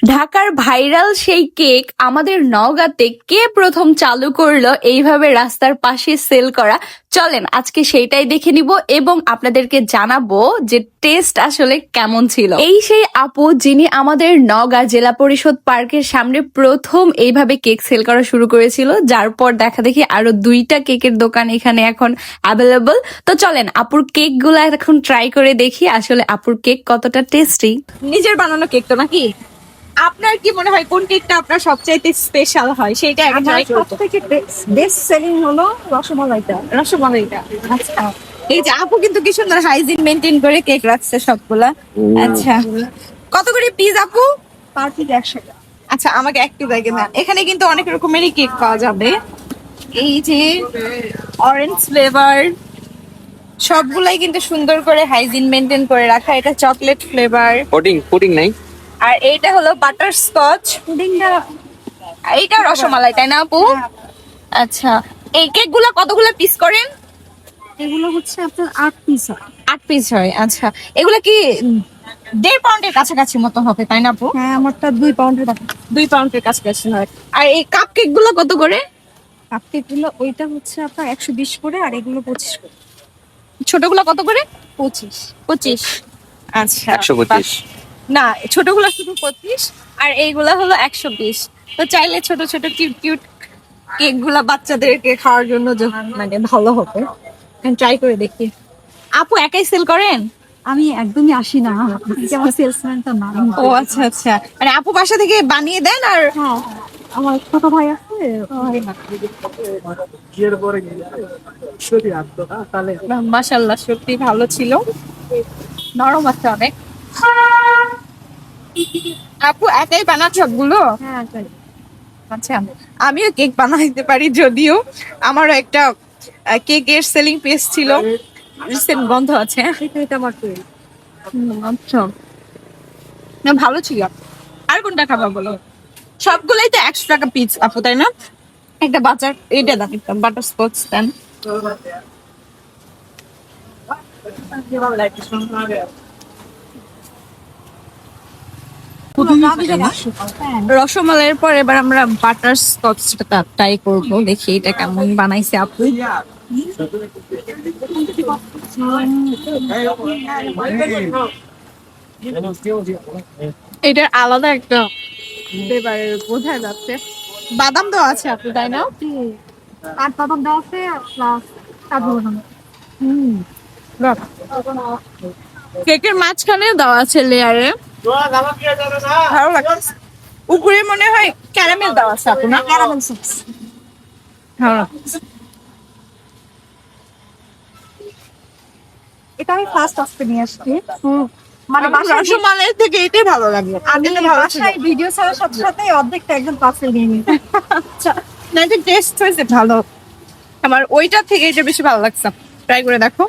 ঢাকার ভাইরাল সেই কেক আমাদের নওগাঁতে কে প্রথম চালু করলো এইভাবে রাস্তার পাশে সেল করা। চলেন আজকে সেইটাই দেখে নিব এবং আপনাদেরকে জানাবো যে টেস্ট আসলে কেমন ছিল। এই সেই আপু যিনি আমাদের নওগাঁ জেলা পরিষদ পার্কের সামনে প্রথম এইভাবে কেক সেল করা শুরু করেছিল, যার পর দেখা দেখি আরো 2টা কেকের দোকান এখানে এখন অ্যাভেলেবল। তো চলেন আপুর কেক গুলা এখন ট্রাই করে দেখি আসলে আপুর কেক কতটা টেস্টি। নিজের বানানো কেক তো নাকি? আপনার কি মনে হয় কোন কেকটা আপনার সবচাইতে স্পেশাল হয় সেটা আগে ট্রাই করব। সবথেকে বেস্ট সেলিং হলো রসমালাইটা। রসমালাইটা। আচ্ছা, এই যে আপু কিন্তু কি সুন্দর হাইজিন মেইনটেইন করে কেক রাখছে সবগুলা। আচ্ছা, কত করে পিস আপু? পার পিস 100 টাকা। আচ্ছা, আমাকে একটু জায়গা দেন। এখানে কিন্তু অনেক রকমেরই কেক পাওয়া যাবে। এই যে অরেঞ্জ ফ্লেভার, সবগুলাই কিন্তু সুন্দর করে হাইজিন মেইনটেইন করে রাখা। এটা চকলেট ফ্লেভার, পুডিং নাই। আর এইটা হলো বাটার স্কচ। পুডিংটা এইটা রসমালাই, তাই না আপু? আচ্ছা, এই কেকগুলো কতগুলো পিস করেন? এগুলো হচ্ছে আপনার 8 পিস হয়। 8 পিস হয়। আচ্ছা, এগুলো কি 1.5 পাউন্ডের কাছাকাছি মতো হবে, তাই না আপু? হ্যাঁ, আমারটা 2 পাউন্ডের টাকা। 2 পাউন্ডের কাছাকাছি হয়। আর এই কাপ কেক গুলো কত করে? কাপকেকগুলো ওইটা হচ্ছে আপনার 120 করে, আর এগুলো 25 করে। ছোটগুলো কত করে? 25। 25। আচ্ছা, 125। না, ছোটগুলো শুধু 25 আর এইগুলা হলো 120। তো চাইলে ছোট ছোট কিউট কিউট কেক গুলা বাচ্চাদেরকে খাওয়ার জন্য মানে ভালো হবে। ট্রাই করে দেখি। আপু একাই সেল করেন? আমি একদমই আসি না, যে আমার সেলসম্যানটা না। ও আচ্ছা আচ্ছা, মানে আপু বাসা থেকে বানিয়ে দেন? আর হ্যাঁ, আমার ছোট ভাই আছে। মাশাআল্লাহ, সত্যি ভালো ছিল, নরম আছে অনেক। আপু একাই বানান সবগুলো? হ্যাঁ, তাই। আচ্ছা, আমিও কেক বানাইতে পারি, যদিও আমারও একটা কেকের সেলিং পেজ ছিল, রিসেন্ট বন্ধ আছে। এটা আমার তৈরি। আচ্ছা, না ভালো ছিল। আর কোনটা খাবা বলো? সবগুলাই তো 100 টাকা পিস আপু, তাই না? একটা বাটার, এইটা দাম, একটা বাটার স্কচ দেন। রসমালাইয়ের পর এবার আমরা বাটার স্কচটা ট্রাই করবো, দেখি এটা কেমন বানাইছে আপু। এটার আলাদা একটা ফ্লেভারের বোঝা যাচ্ছে। বাদাম দেওয়া আছে আপু, তাই না? কাঠবাদাম দেওয়া আছে, প্লাস কাজু বাদাম। বাহ। কেকের মাঝখানে দেওয়া আছে লেয়ারে, ভালো লাগছে। উপরে মনে হয় ক্যারামেল দেওয়া আছে আপু, না? Caramel sauce. ভালো লাগছে। এটা আমি ফার্স্ট আজকে নিয়ে আসছি। মানে আমার রসমালাইয়ের থেকে এটাই ভালো লাগে। আমি এটা ভালো ছিল। বাসায় ভিডিও ছাড়ার সাথে সাথে অর্ধেকটা একদম পার্সেল নিয়ে নিই। আচ্ছা, না, এটা টেস্ট হয়েছে ভালো। আমার ওইটা থেকে এটা বেশি ভালো লাগছে। ট্রাই করে দেখো।